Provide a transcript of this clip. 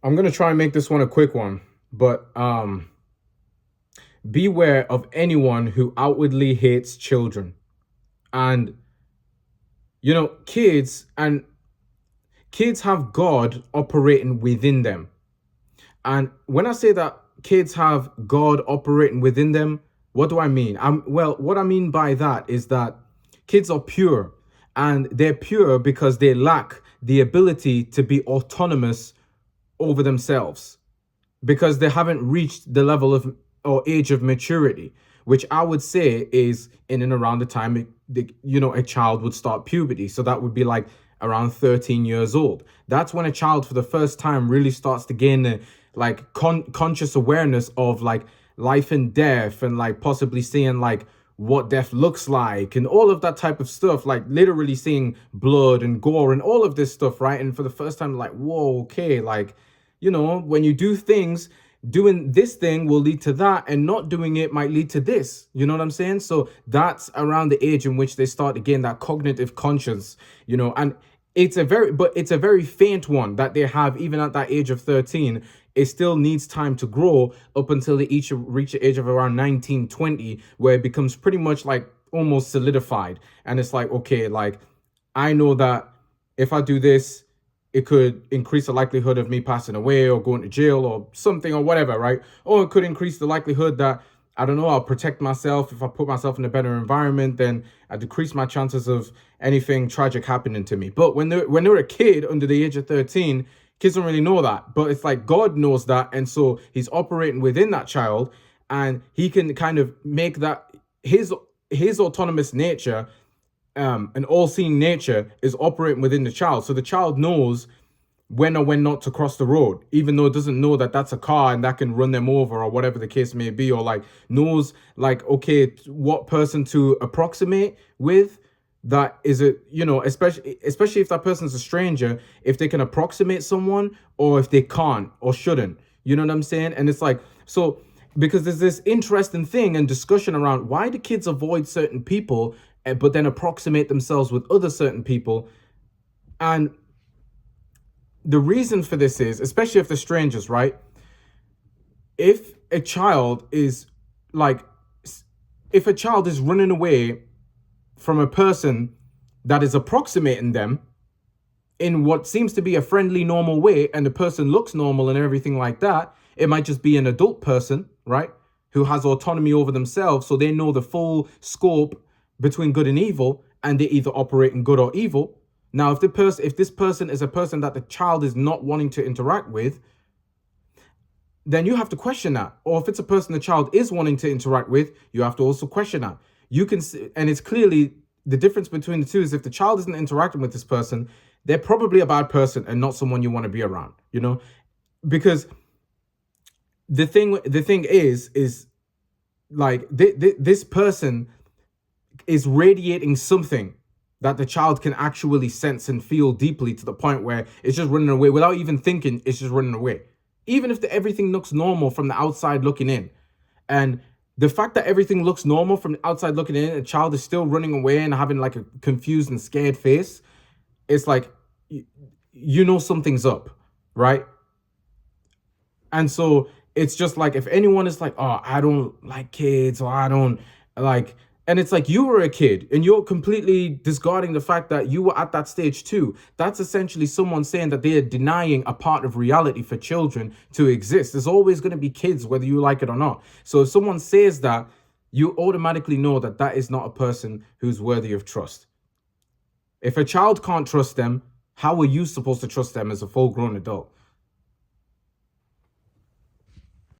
I'm gonna try and make this one a quick one, but beware of anyone who outwardly hates children. And kids have God operating within them. And when I say that kids have God operating within them, what do I mean? What I mean by that is that kids are pure, and they're pure because they lack the ability to be autonomous over themselves, because they haven't reached the level of or age of maturity, which I would say is in and around the time a child would start puberty. So that would be like around 13 years old. That's when a child for the first time really starts to gain conscious awareness of like life and death, and like possibly seeing like what death looks like and all of that type of stuff, like literally seeing blood and gore and all of this stuff, right? And for the first time, like, whoa, okay, like, when you do things, doing this thing will lead to that, and not doing it might lead to this. You know what I'm saying? So that's around the age in which they start to gain that cognitive conscience, and it's a very faint one that they have even at that age of 13. It still needs time to grow up until they each reach the age of around 19, 20, where it becomes pretty much like almost solidified. And it's like, okay, like I know that if I do this, it could increase the likelihood of me passing away or going to jail or something or whatever, right? Or it could increase the likelihood that, I don't know, I'll protect myself. If I put myself in a better environment, then I decrease my chances of anything tragic happening to me. But when they're a kid under the age of 13, kids don't really know that. But it's like God knows that. And so he's operating within that child, and he can kind of make that his autonomous nature, an all-seeing nature is operating within the child. So the child knows when or when not to cross the road, even though it doesn't know that that's a car and that can run them over or whatever the case may be, or like knows like, okay, what person to approximate with. That is it, especially if that person's a stranger, if they can approximate someone or if they can't or shouldn't. You know what I'm saying? And it's like, so because there's this interesting thing and discussion around why do kids avoid certain people, but then approximate themselves with other certain people. And the reason for this is, especially if they're strangers, right? If a child is like, if a child is running away from a person that is approximating them in what seems to be a friendly, normal way, and the person looks normal and everything like that, it might just be an adult person, right? Who has autonomy over themselves, so they know the full scope between good and evil, and they either operate in good or evil. Now, if this person is a person that the child is not wanting to interact with, then you have to question that. Or if it's a person the child is wanting to interact with, you have to also question that. You can see, and it's clearly the difference between the two is if the child isn't interacting with this person, they're probably a bad person and not someone you want to be around, because the thing is like this person is radiating something that the child can actually sense and feel deeply, to the point where it's just running away without even thinking. It's just running away, even if everything looks normal from the outside looking in. And the fact that everything looks normal from the outside looking in, a child is still running away and having like a confused and scared face, it's like, something's up, right? And so it's just like, if anyone is like, oh, I don't like kids, or I don't like, and it's like, you were a kid and you're completely discarding the fact that you were at that stage too. That's essentially someone saying that they are denying a part of reality for children to exist. There's always going to be kids, whether you like it or not. So if someone says that, you automatically know that that is not a person who's worthy of trust. If a child can't trust them, how are you supposed to trust them as a full-grown adult?